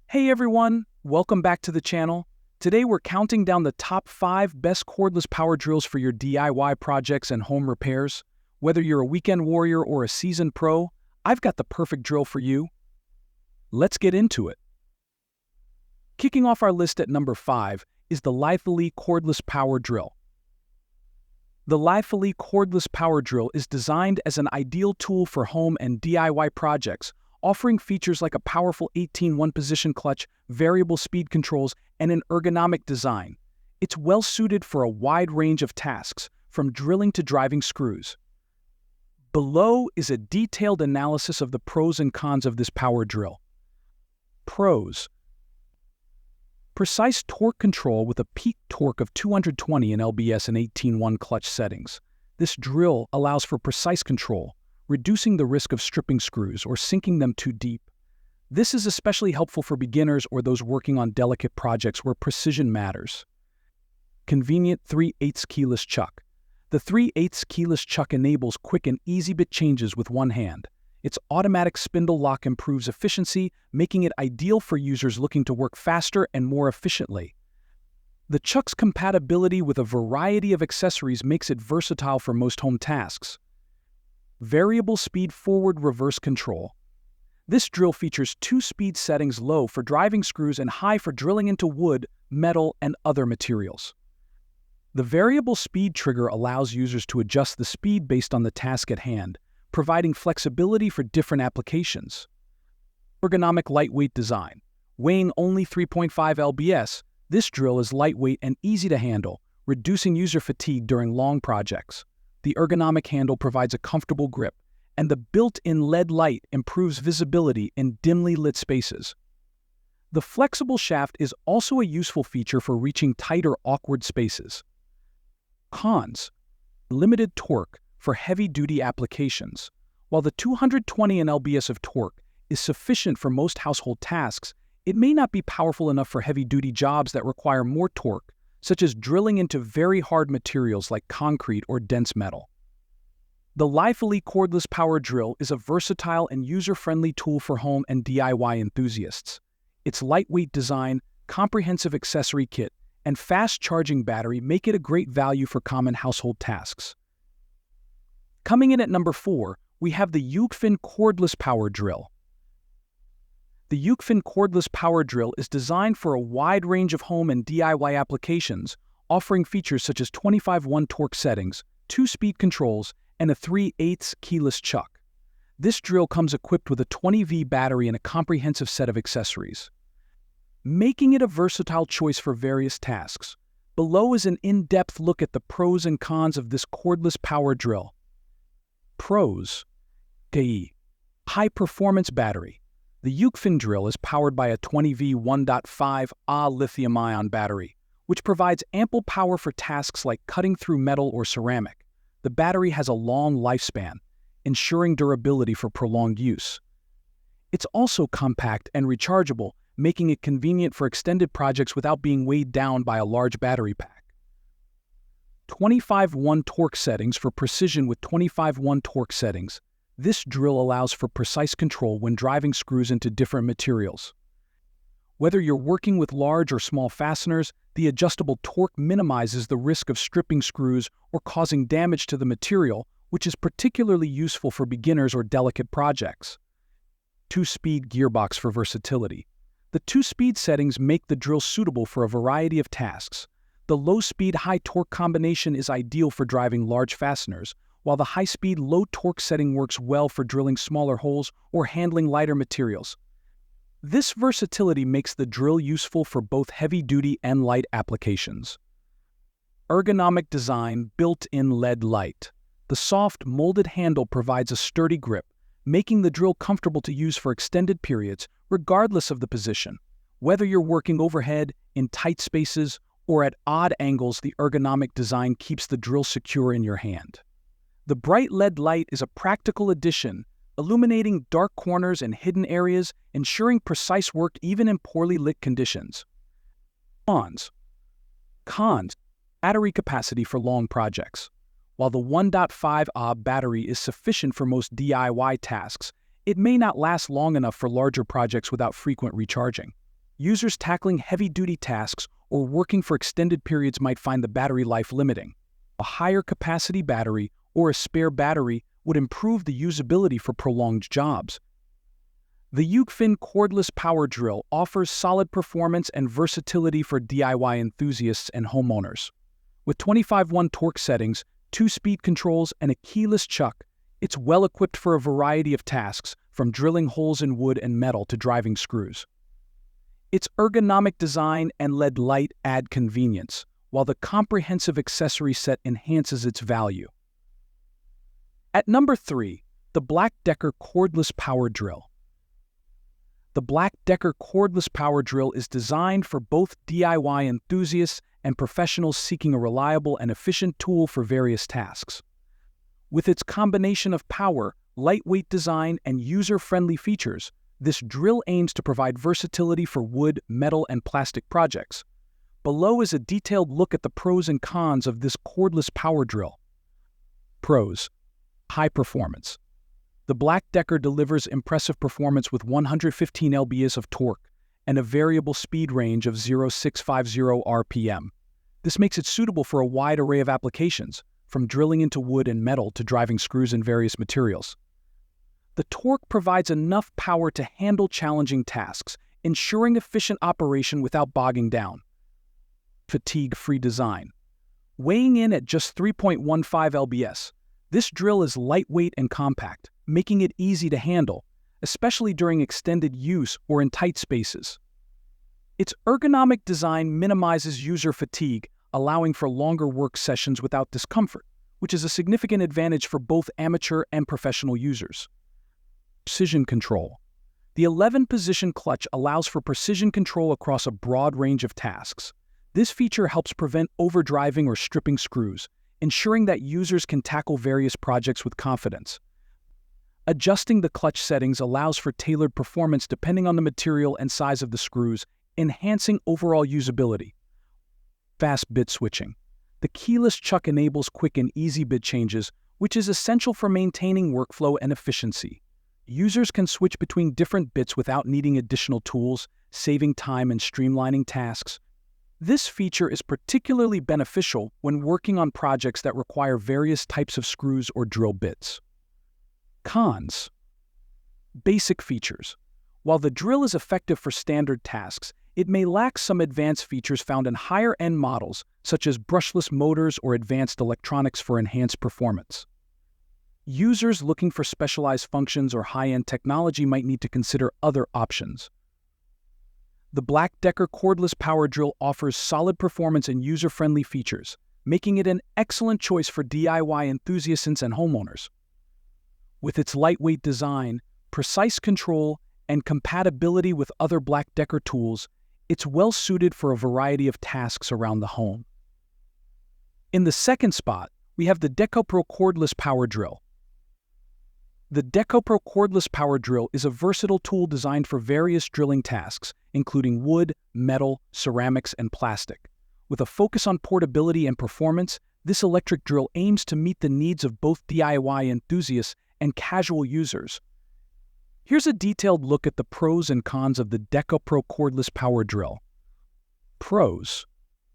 Hey everyone, welcome back to the channel. Today we're counting down the top 5 best cordless power drills for your DIY projects and home repairs. Whether you're a weekend warrior or a seasoned pro, I've got the perfect drill for you. Let's get into it. Kicking off our list at number 5 is the Litheli cordless power drill. The Litheli cordless power drill is designed as an ideal tool for home and DIY projects, offering features like a powerful 18 one-position clutch, variable speed controls, and an ergonomic design. It's well-suited for a wide range of tasks, from drilling to driving screws. Below is a detailed analysis of the pros and cons of this power drill. Pros: precise torque control with a peak torque of 220 in lbs and 18-1 clutch settings. This drill allows for precise control, reducing the risk of stripping screws or sinking them too deep. This is especially helpful for beginners or those working on delicate projects where precision matters. Convenient 3/8 keyless chuck. The 3/8 keyless chuck enables quick and easy bit changes with one hand. Its automatic spindle lock improves efficiency, making it ideal for users looking to work faster and more efficiently. The chuck's compatibility with a variety of accessories makes it versatile for most home tasks. Variable speed forward-reverse control. This drill features 2 speed settings: low for driving screws and high for drilling into wood, metal, and other materials. The variable speed trigger allows users to adjust the speed based on the task at hand, providing flexibility for different applications. Ergonomic lightweight design. Weighing only 3.5 lbs, this drill is lightweight and easy to handle, reducing user fatigue during long projects. The ergonomic handle provides a comfortable grip, and the built-in LED light improves visibility in dimly lit spaces. The flexible shaft is also a useful feature for reaching tight or awkward spaces. Cons: limited torque for heavy-duty applications. While the 220 lbs of torque is sufficient for most household tasks, it may not be powerful enough for heavy-duty jobs that require more torque, such as drilling into very hard materials like concrete or dense metal. The Litheli cordless power drill is a versatile and user-friendly tool for home and DIY enthusiasts. Its lightweight design, comprehensive accessory kit, and fast-charging battery make it a great value for common household tasks. Coming in at number 4, we have the Yougfin cordless power drill. The Yougfin cordless power drill is designed for a wide range of home and DIY applications, offering features such as 25-1 torque settings, 2 speed controls, and a 3/8 keyless chuck. This drill comes equipped with a 20V battery and a comprehensive set of accessories, making it a versatile choice for various tasks. Below is an in-depth look at the pros and cons of this cordless power drill. Pros: high-performance battery. The Yougfin drill is powered by a 20V 1.5Ah lithium-ion battery, which provides ample power for tasks like cutting through metal or ceramic. The battery has a long lifespan, ensuring durability for prolonged use. It's also compact and rechargeable, making it convenient for extended projects without being weighed down by a large battery pack. 25-1 torque settings for precision. With 25-1 torque settings, this drill allows for precise control when driving screws into different materials. Whether you're working with large or small fasteners, the adjustable torque minimizes the risk of stripping screws or causing damage to the material, which is particularly useful for beginners or delicate projects. 2-speed gearbox for versatility. The 2-speed settings make the drill suitable for a variety of tasks. The low-speed, high-torque combination is ideal for driving large fasteners, while the high-speed, low-torque setting works well for drilling smaller holes or handling lighter materials. This versatility makes the drill useful for both heavy-duty and light applications. Ergonomic design, built-in LED light. The soft, molded handle provides a sturdy grip, making the drill comfortable to use for extended periods, regardless of the position. Whether you're working overhead, in tight spaces, or at odd angles, the ergonomic design keeps the drill secure in your hand. The bright LED light is a practical addition, illuminating dark corners and hidden areas, ensuring precise work even in poorly lit conditions. Cons: battery capacity for long projects. While the 1.5Ah battery is sufficient for most DIY tasks, it may not last long enough for larger projects without frequent recharging. Users tackling heavy-duty tasks or working for extended periods might find the battery life limiting. A higher capacity battery or a spare battery would improve the usability for prolonged jobs. The Yougfin cordless power drill offers solid performance and versatility for DIY enthusiasts and homeowners. With 25-1 torque settings, 2-speed controls, and a keyless chuck, it's well-equipped for a variety of tasks, from drilling holes in wood and metal to driving screws. Its ergonomic design and LED light add convenience, while the comprehensive accessory set enhances its value. At number 3, the Black+Decker cordless power drill. The Black+Decker cordless power drill is designed for both DIY enthusiasts and professionals seeking a reliable and efficient tool for various tasks. With its combination of power, lightweight design, and user-friendly features, this drill aims to provide versatility for wood, metal, and plastic projects. Below is a detailed look at the pros and cons of this cordless power drill. Pros: high performance. The Black+Decker delivers impressive performance with 115 lbs of torque and a variable speed range of 0,650 RPM. This makes it suitable for a wide array of applications, from drilling into wood and metal to driving screws in various materials. The torque provides enough power to handle challenging tasks, ensuring efficient operation without bogging down. Fatigue-free design. Weighing in at just 3.15 lbs, this drill is lightweight and compact, making it easy to handle, especially during extended use or in tight spaces. Its ergonomic design minimizes user fatigue, allowing for longer work sessions without discomfort, which is a significant advantage for both amateur and professional users. Precision control. The 11-position clutch allows for precision control across a broad range of tasks. This feature helps prevent overdriving or stripping screws, ensuring that users can tackle various projects with confidence. Adjusting the clutch settings allows for tailored performance depending on the material and size of the screws, enhancing overall usability. Fast bit switching. The keyless chuck enables quick and easy bit changes, which is essential for maintaining workflow and efficiency. Users can switch between different bits without needing additional tools, saving time and streamlining tasks. This feature is particularly beneficial when working on projects that require various types of screws or drill bits. Cons. Basic features. While the drill is effective for standard tasks, it may lack some advanced features found in higher-end models, such as brushless motors or advanced electronics for enhanced performance. Users looking for specialized functions or high-end technology might need to consider other options. The Black+Decker cordless power drill offers solid performance and user-friendly features, making it an excellent choice for DIY enthusiasts and homeowners. With its lightweight design, precise control, and compatibility with other Black+Decker tools, it's well-suited for a variety of tasks around the home. In the second spot, we have the Dekopro cordless power drill. The Dekopro cordless power drill is a versatile tool designed for various drilling tasks, including wood, metal, ceramics, and plastic. With a focus on portability and performance, this electric drill aims to meet the needs of both DIY enthusiasts and casual users. Here's a detailed look at the pros and cons of the Dekopro cordless power drill. Pros: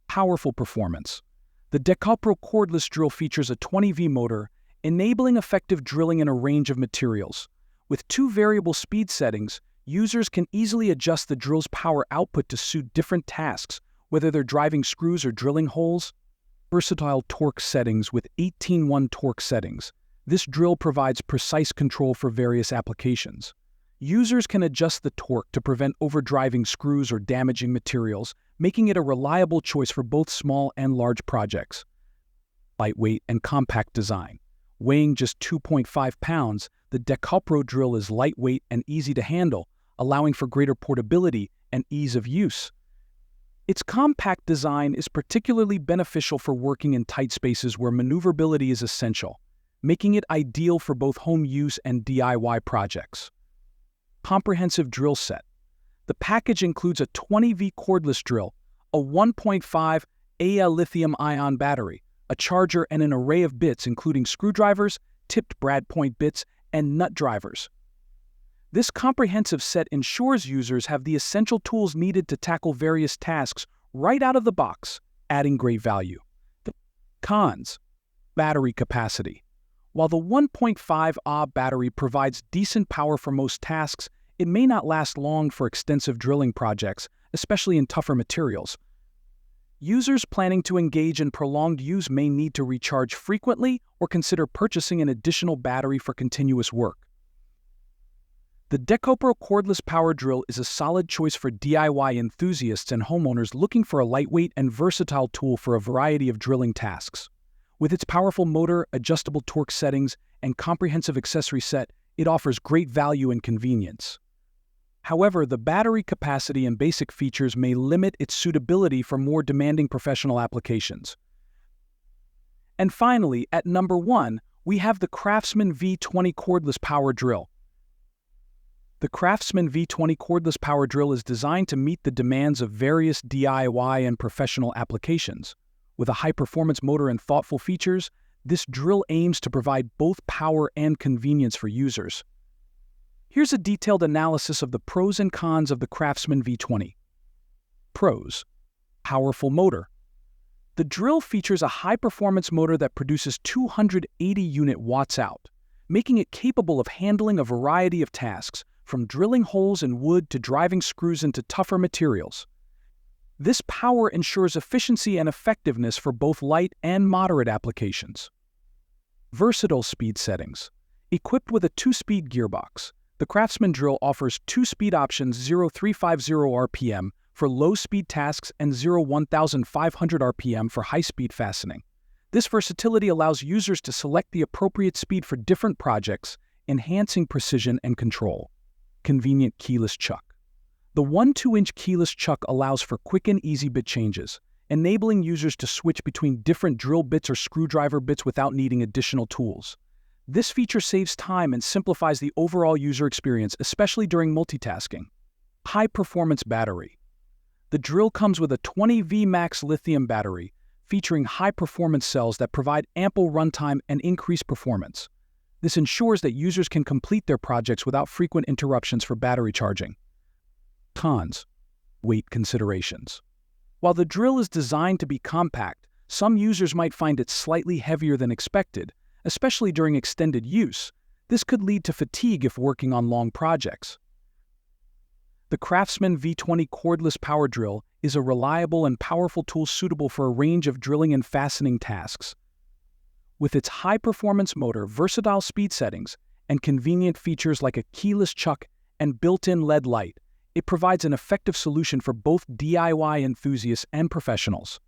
powerful performance. The Dekopro cordless drill features a 20V motor, enabling effective drilling in a range of materials. With 2 variable speed settings, users can easily adjust the drill's power output to suit different tasks, whether they're driving screws or drilling holes. Versatile torque settings with 18-1 torque settings. This drill provides precise control for various applications. Users can adjust the torque to prevent overdriving screws or damaging materials, making it a reliable choice for both small and large projects. Lightweight and compact design. Weighing just 2.5 pounds, the Dekopro drill is lightweight and easy to handle, allowing for greater portability and ease of use. Its compact design is particularly beneficial for working in tight spaces where maneuverability is essential, making it ideal for both home use and DIY projects. Comprehensive drill set. The package includes a 20V cordless drill, a 1.5 Ah lithium-ion battery, a charger, and an array of bits including screwdrivers, tipped brad point bits, and nut drivers. This comprehensive set ensures users have the essential tools needed to tackle various tasks right out of the box, adding great value. Cons: battery capacity. While the 1.5 Ah battery provides decent power for most tasks, it may not last long for extensive drilling projects, especially in tougher materials. Users planning to engage in prolonged use may need to recharge frequently or consider purchasing an additional battery for continuous work. The Dekopro cordless power drill is a solid choice for DIY enthusiasts and homeowners looking for a lightweight and versatile tool for a variety of drilling tasks. With its powerful motor, adjustable torque settings, and comprehensive accessory set, it offers great value and convenience. However, the battery capacity and basic features may limit its suitability for more demanding professional applications. And finally, at number 1, we have the Craftsman V20 cordless power drill. The Craftsman V20 cordless power drill is designed to meet the demands of various DIY and professional applications. With a high-performance motor and thoughtful features, this drill aims to provide both power and convenience for users. Here's a detailed analysis of the pros and cons of the Craftsman V20. Pros: powerful motor. The drill features a high-performance motor that produces 280 unit watts out, making it capable of handling a variety of tasks, from drilling holes in wood to driving screws into tougher materials. This power ensures efficiency and effectiveness for both light and moderate applications. Versatile speed settings. Equipped with a 2-speed gearbox, the Craftsman drill offers 2-speed options 0350 RPM for low-speed tasks and 1500 RPM for high-speed fastening. This versatility allows users to select the appropriate speed for different projects, enhancing precision and control. Convenient keyless chuck. The 1-2-inch keyless chuck allows for quick and easy bit changes, enabling users to switch between different drill bits or screwdriver bits without needing additional tools. This feature saves time and simplifies the overall user experience, especially during multitasking. High-performance battery. The drill comes with a 20V max lithium battery, featuring high-performance cells that provide ample runtime and increased performance. This ensures that users can complete their projects without frequent interruptions for battery charging. Cons: weight considerations. While the drill is designed to be compact, some users might find it slightly heavier than expected, especially during extended use. This could lead to fatigue if working on long projects. The Craftsman V20 cordless power drill is a reliable and powerful tool suitable for a range of drilling and fastening tasks. With its high-performance motor, versatile speed settings, and convenient features like a keyless chuck and built-in LED light, it provides an effective solution for both DIY enthusiasts and professionals.